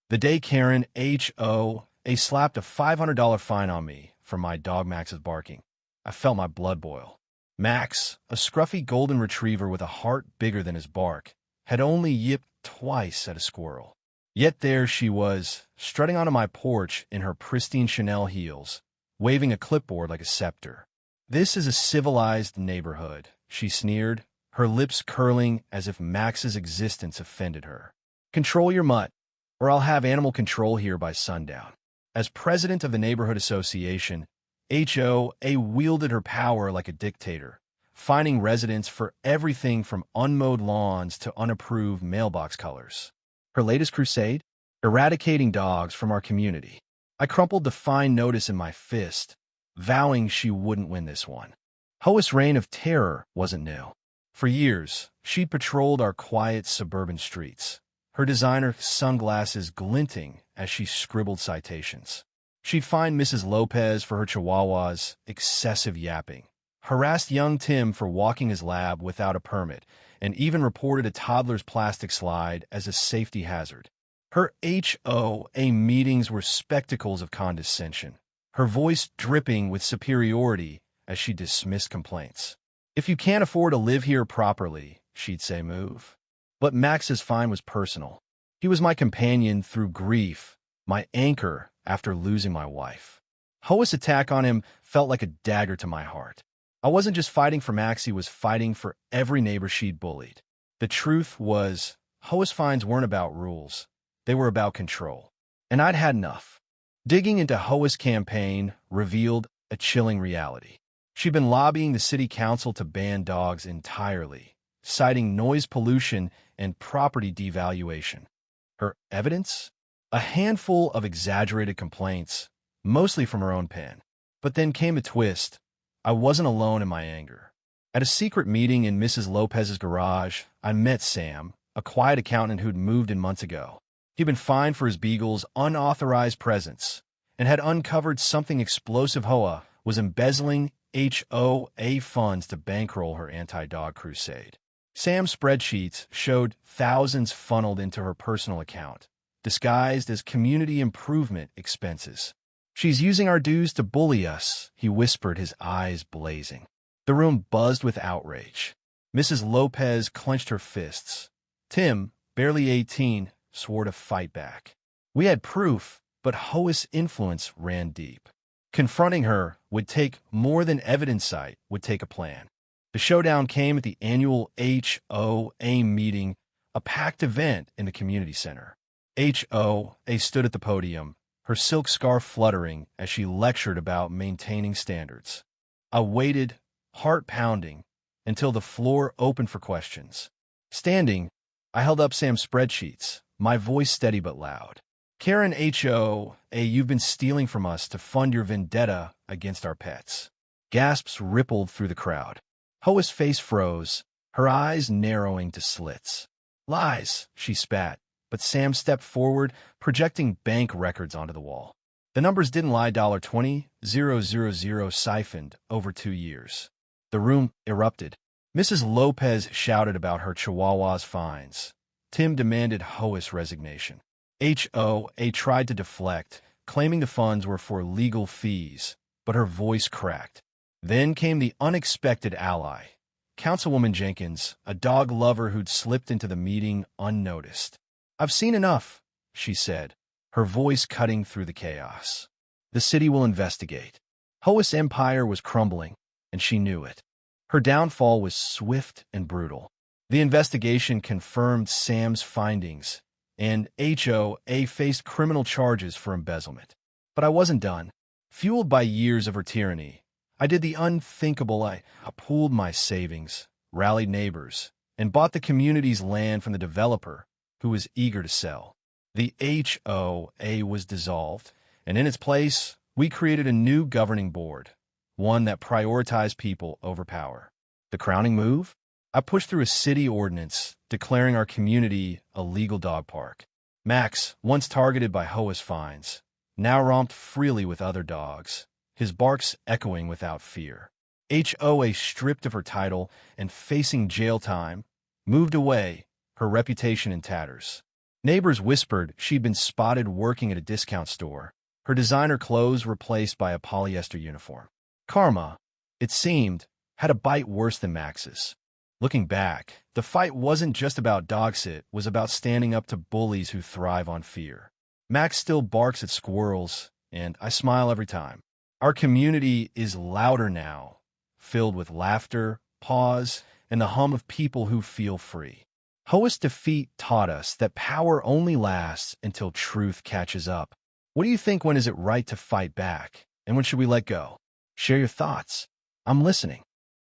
The day Karen HOA slapped a $500 fine on me for my dog Max's barking, I felt my blood boil. Max, a scruffy golden retriever with a heart bigger than his bark, had only yipped twice at a squirrel. Yet there she was, strutting onto my porch in her pristine Chanel heels, waving a clipboard like a scepter. "This is a civilized neighborhood," she sneered, her lips curling as if Max's existence offended her. "Control your mutt, or I'll have animal control here by sundown." As president of the neighborhood association, HOA wielded her power like a dictator, fining residents for everything from unmowed lawns to unapproved mailbox colors. Her latest crusade? Eradicating dogs from our community. I crumpled the fine notice in my fist, vowing she wouldn't win this one. HOA's reign of terror wasn't new. For years, she patrolled our quiet suburban streets, her designer sunglasses glinting as she scribbled citations. She'd fine Mrs. Lopez for her chihuahua's excessive yapping, harassed young Tim for walking his lab without a permit, and even reported a toddler's plastic slide as a safety hazard. Her HOA meetings were spectacles of condescension, her voice dripping with superiority as she dismissed complaints. "If you can't afford to live here properly," she'd say, "move." But Max's fine was personal. He was my companion through grief, my anchor after losing my wife. HOA's attack on him felt like a dagger to my heart. I wasn't just fighting for Max, he was fighting for every neighbor she'd bullied. The truth was, HOA's fines weren't about rules. They were about control. And I'd had enough. Digging into HOA's campaign revealed a chilling reality. She'd been lobbying the city council to ban dogs entirely, citing noise pollution and property devaluation. Her evidence? A handful of exaggerated complaints, mostly from her own pen. But then came a twist. I wasn't alone in my anger. At a secret meeting in Mrs. Lopez's garage, I met Sam, a quiet accountant who'd moved in months ago. He'd been fined for his beagle's unauthorized presence and had uncovered something explosive. HOA was embezzling HOA funds to bankroll her anti-dog crusade. Sam's spreadsheets showed thousands funneled into her personal account, disguised as community improvement expenses. "She's using our dues to bully us," he whispered, his eyes blazing. The room buzzed with outrage. Mrs. Lopez clenched her fists. Tim, barely 18, swore to fight back. We had proof, but HOA's influence ran deep. Confronting her would take more than evidence. Sight would take a plan. The showdown came at the annual HOA meeting, a packed event in the community center. HOA stood at the podium, her silk scarf fluttering as she lectured about maintaining standards. I waited, heart pounding, until the floor opened for questions. Standing, I held up Sam's spreadsheets, my voice steady but loud. "Karen HOA, you've been stealing from us to fund your vendetta against our pets." Gasps rippled through the crowd. HOA's face froze, her eyes narrowing to slits. "Lies," she spat, but Sam stepped forward, projecting bank records onto the wall. The numbers didn't lie. $20,000 siphoned over 2 years. The room erupted. Mrs. Lopez shouted about her chihuahua's fines. Tim demanded HOA's resignation. HOA tried to deflect, claiming the funds were for legal fees, but her voice cracked. Then came the unexpected ally, Councilwoman Jenkins, a dog lover who'd slipped into the meeting unnoticed. "I've seen enough," she said, her voice cutting through the chaos. "The city will investigate." HOA's empire was crumbling, and she knew it. Her downfall was swift and brutal. The investigation confirmed Sam's findings, and HOA faced criminal charges for embezzlement. But I wasn't done. Fueled by years of her tyranny, I did the unthinkable. I pooled my savings, rallied neighbors, and bought the community's land from the developer who was eager to sell. The HOA was dissolved, and in its place, we created a new governing board, one that prioritized people over power. The crowning move? I pushed through a city ordinance declaring our community a legal dog park. Max, once targeted by HOA's fines, now romped freely with other dogs, his barks echoing without fear. HOA, stripped of her title and facing jail time, moved away, her reputation in tatters. Neighbors whispered she'd been spotted working at a discount store, her designer clothes replaced by a polyester uniform. Karma, it seemed, had a bite worse than Max's. Looking back, the fight wasn't just about dogsit, it was about standing up to bullies who thrive on fear. Max still barks at squirrels, and I smile every time. Our community is louder now, filled with laughter, pause, and the hum of people who feel free. HOA's defeat taught us that power only lasts until truth catches up. What do you think? When is it right to fight back? And when should we let go? Share your thoughts. I'm listening.